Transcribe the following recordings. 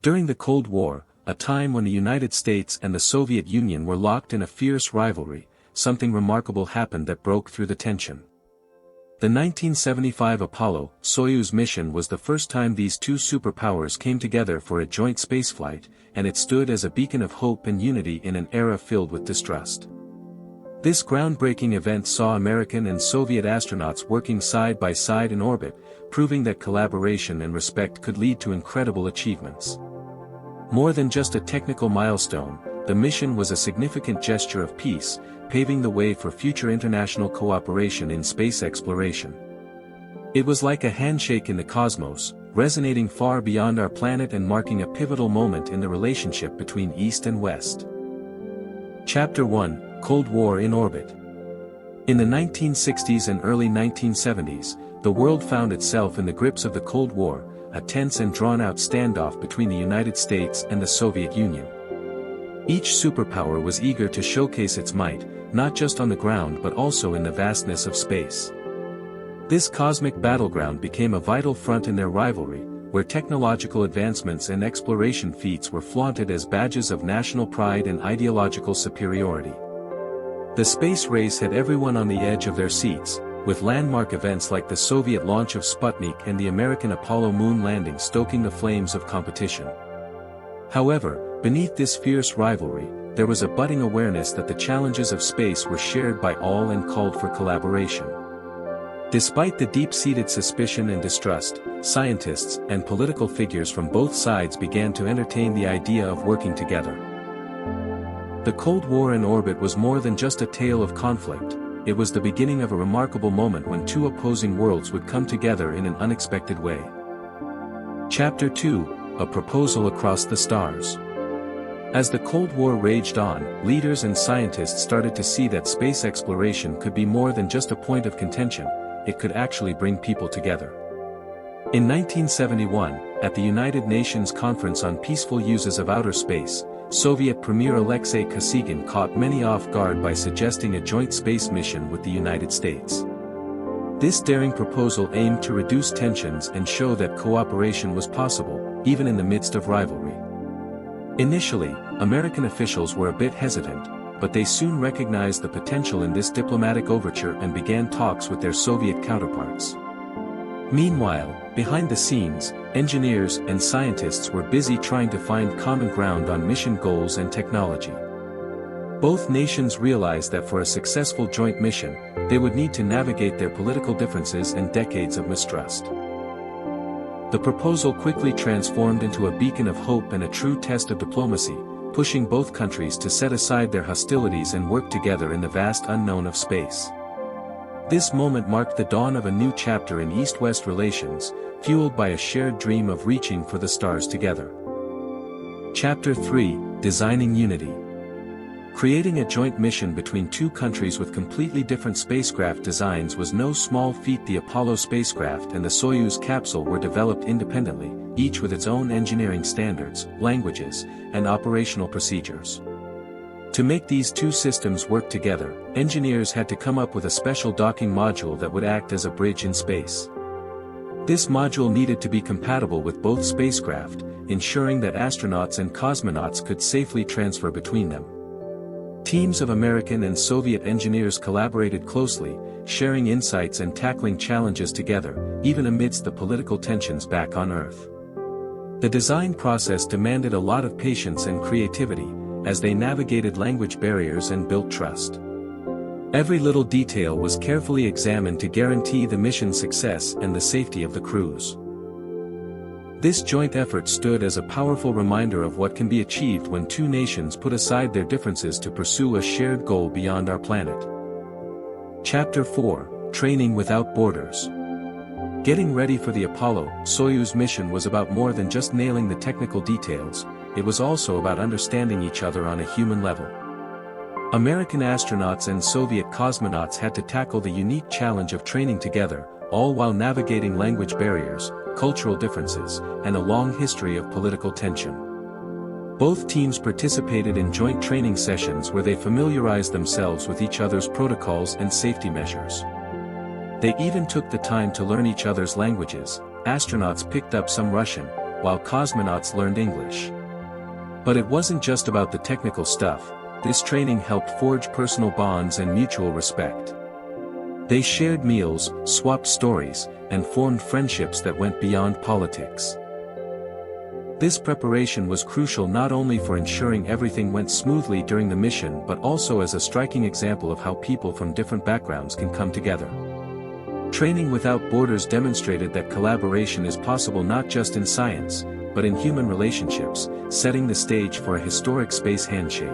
During the Cold War, a time when the United States and the Soviet Union were locked in a fierce rivalry, something remarkable happened that broke through the tension. The 1975 Apollo-Soyuz mission was the first time these two superpowers came together for a joint spaceflight, and it stood as a beacon of hope and unity in an era filled with distrust. This groundbreaking event saw American and Soviet astronauts working side by side in orbit, proving that collaboration and respect could lead to incredible achievements. More than just a technical milestone, the mission was a significant gesture of peace, paving the way for future international cooperation in space exploration. It was like a handshake in the cosmos, resonating far beyond our planet and marking a pivotal moment in the relationship between East and West. Chapter 1: Cold War in Orbit. In the 1960s and early 1970s, the world found itself in the grips of the Cold War, a tense and drawn-out standoff between the United States and the Soviet Union. Each superpower was eager to showcase its might, not just on the ground but also in the vastness of space. This cosmic battleground became a vital front in their rivalry, where technological advancements and exploration feats were flaunted as badges of national pride and ideological superiority. The space race had everyone on the edge of their seats, with landmark events like the Soviet launch of Sputnik and the American Apollo moon landing stoking the flames of competition. However, beneath this fierce rivalry, there was a budding awareness that the challenges of space were shared by all and called for collaboration. Despite the deep-seated suspicion and distrust, scientists and political figures from both sides began to entertain the idea of working together. The Cold War in orbit was more than just a tale of conflict. It was the beginning of a remarkable moment when two opposing worlds would come together in an unexpected way. Chapter 2: A Proposal Across the Stars. As the Cold War raged on, leaders and scientists started to see that space exploration could be more than just a point of contention, it could actually bring people together. In 1971, at the United Nations Conference on Peaceful Uses of Outer Space, Soviet Premier Alexei Kosygin caught many off guard by suggesting a joint space mission with the United States. This daring proposal aimed to reduce tensions and show that cooperation was possible, even in the midst of rivalry. Initially, American officials were a bit hesitant, but they soon recognized the potential in this diplomatic overture and began talks with their Soviet counterparts. Meanwhile, behind the scenes, engineers and scientists were busy trying to find common ground on mission goals and technology. Both nations realized that for a successful joint mission, they would need to navigate their political differences and decades of mistrust. The proposal quickly transformed into a beacon of hope and a true test of diplomacy, pushing both countries to set aside their hostilities and work together in the vast unknown of space. This moment marked the dawn of a new chapter in East-West relations, fueled by a shared dream of reaching for the stars together. Chapter 3: Designing Unity. Creating a joint mission between two countries with completely different spacecraft designs was no small feat. The Apollo spacecraft and the Soyuz capsule were developed independently, each with its own engineering standards, languages, and operational procedures. To make these two systems work together, engineers had to come up with a special docking module that would act as a bridge in space. This module needed to be compatible with both spacecraft, ensuring that astronauts and cosmonauts could safely transfer between them. Teams of American and Soviet engineers collaborated closely, sharing insights and tackling challenges together, even amidst the political tensions back on Earth. The design process demanded a lot of patience and creativity, as they navigated language barriers and built trust. Every little detail was carefully examined to guarantee the mission's success and the safety of the crews. This joint effort stood as a powerful reminder of what can be achieved when two nations put aside their differences to pursue a shared goal beyond our planet. Chapter 4: Training Without Borders. Getting ready for the Apollo-Soyuz mission was about more than just nailing the technical details, it was also about understanding each other on a human level. American astronauts and Soviet cosmonauts had to tackle the unique challenge of training together, all while navigating language barriers, cultural differences, and a long history of political tension. Both teams participated in joint training sessions where they familiarized themselves with each other's protocols and safety measures. They even took the time to learn each other's languages. Astronauts picked up some Russian, while cosmonauts learned English. But it wasn't just about the technical stuff, this training helped forge personal bonds and mutual respect. They shared meals, swapped stories, and formed friendships that went beyond politics. This preparation was crucial not only for ensuring everything went smoothly during the mission but also as a striking example of how people from different backgrounds can come together. Training without borders demonstrated that collaboration is possible not just in science, but in human relationships, setting the stage for a historic space handshake.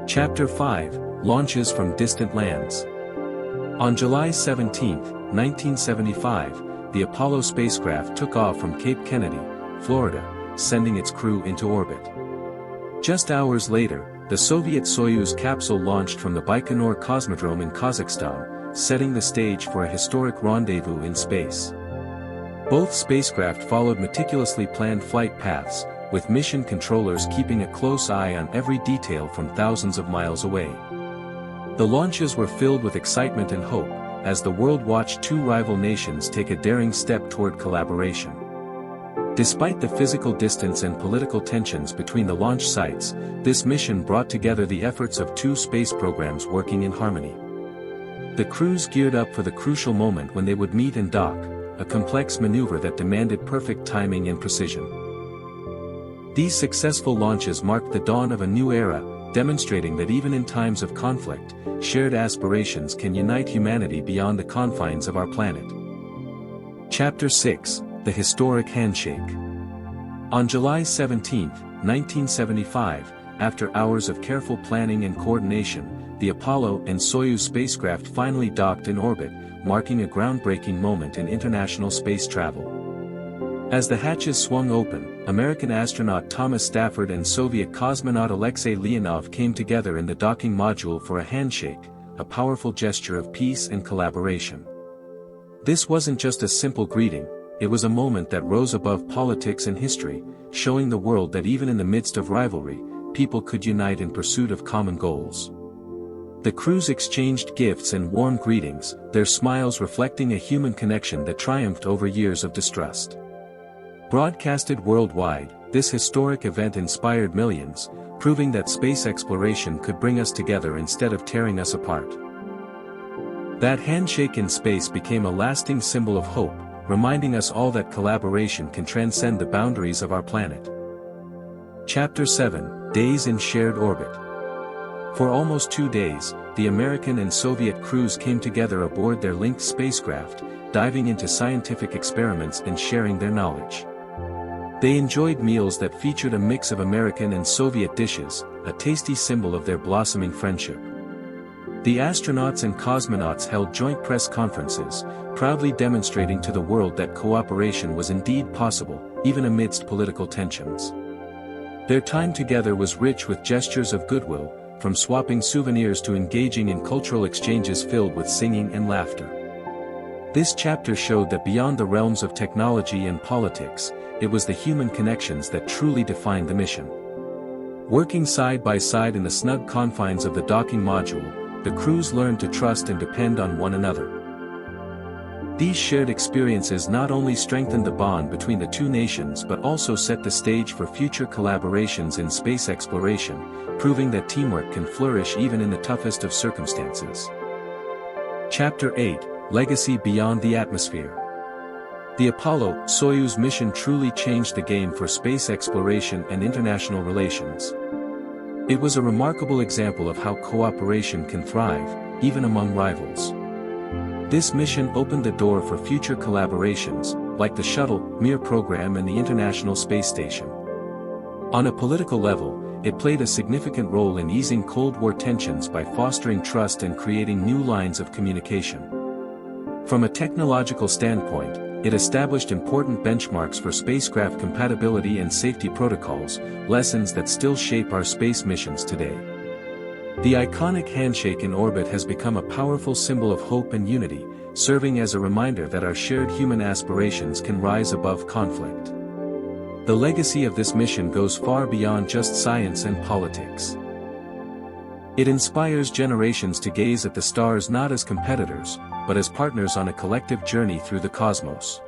Chapter 5, Launches from Distant Lands. On July 17, 1975, the Apollo spacecraft took off from Cape Kennedy, Florida, sending its crew into orbit. Just hours later, the Soviet Soyuz capsule launched from the Baikonur Cosmodrome in Kazakhstan, setting the stage for a historic rendezvous in space. Both spacecraft followed meticulously planned flight paths, with mission controllers keeping a close eye on every detail from thousands of miles away. The launches were filled with excitement and hope, as the world watched two rival nations take a daring step toward collaboration. Despite the physical distance and political tensions between the launch sites, this mission brought together the efforts of two space programs working in harmony. The crews geared up for the crucial moment when they would meet and dock, a complex maneuver that demanded perfect timing and precision. These successful launches marked the dawn of a new era, demonstrating that even in times of conflict, shared aspirations can unite humanity beyond the confines of our planet. Chapter 6, The Historic Handshake. On July 17, 1975, after hours of careful planning and coordination, the Apollo and Soyuz spacecraft finally docked in orbit, marking a groundbreaking moment in international space travel. As the hatches swung open, American astronaut Thomas Stafford and Soviet cosmonaut Alexei Leonov came together in the docking module for a handshake, a powerful gesture of peace and collaboration. This wasn't just a simple greeting, it was a moment that rose above politics and history, showing the world that even in the midst of rivalry, people could unite in pursuit of common goals. The crews exchanged gifts and warm greetings, their smiles reflecting a human connection that triumphed over years of distrust. Broadcasted worldwide, this historic event inspired millions, proving that space exploration could bring us together instead of tearing us apart. That handshake in space became a lasting symbol of hope, reminding us all that collaboration can transcend the boundaries of our planet. Chapter 7, Days in Shared Orbit. For almost 2 days, the American and Soviet crews came together aboard their linked spacecraft, diving into scientific experiments and sharing their knowledge. They enjoyed meals that featured a mix of American and Soviet dishes, a tasty symbol of their blossoming friendship. The astronauts and cosmonauts held joint press conferences, proudly demonstrating to the world that cooperation was indeed possible, even amidst political tensions. Their time together was rich with gestures of goodwill, from swapping souvenirs to engaging in cultural exchanges filled with singing and laughter. This chapter showed that beyond the realms of technology and politics, it was the human connections that truly defined the mission. Working side by side in the snug confines of the docking module, the crews learned to trust and depend on one another. These shared experiences not only strengthened the bond between the two nations but also set the stage for future collaborations in space exploration, proving that teamwork can flourish even in the toughest of circumstances. Chapter 8, Legacy Beyond the Atmosphere. The Apollo-Soyuz mission truly changed the game for space exploration and international relations. It was a remarkable example of how cooperation can thrive, even among rivals. This mission opened the door for future collaborations, like the Shuttle-Mir program and the International Space Station. On a political level, it played a significant role in easing Cold War tensions by fostering trust and creating new lines of communication. From a technological standpoint, it established important benchmarks for spacecraft compatibility and safety protocols, lessons that still shape our space missions today. The iconic handshake in orbit has become a powerful symbol of hope and unity, serving as a reminder that our shared human aspirations can rise above conflict. The legacy of this mission goes far beyond just science and politics. It inspires generations to gaze at the stars not as competitors, but as partners on a collective journey through the cosmos.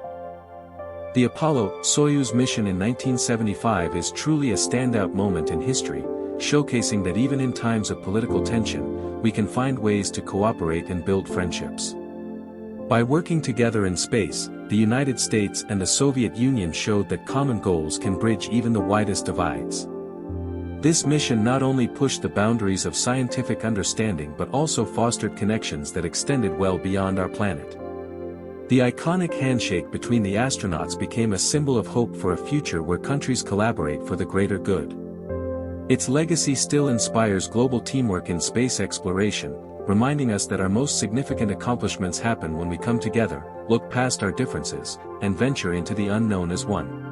The Apollo-Soyuz mission in 1975 is truly a standout moment in history, showcasing that even in times of political tension, we can find ways to cooperate and build friendships. By working together in space, the United States and the Soviet Union showed that common goals can bridge even the widest divides. This mission not only pushed the boundaries of scientific understanding but also fostered connections that extended well beyond our planet. The iconic handshake between the astronauts became a symbol of hope for a future where countries collaborate for the greater good. Its legacy still inspires global teamwork in space exploration, reminding us that our most significant accomplishments happen when we come together, look past our differences, and venture into the unknown as one.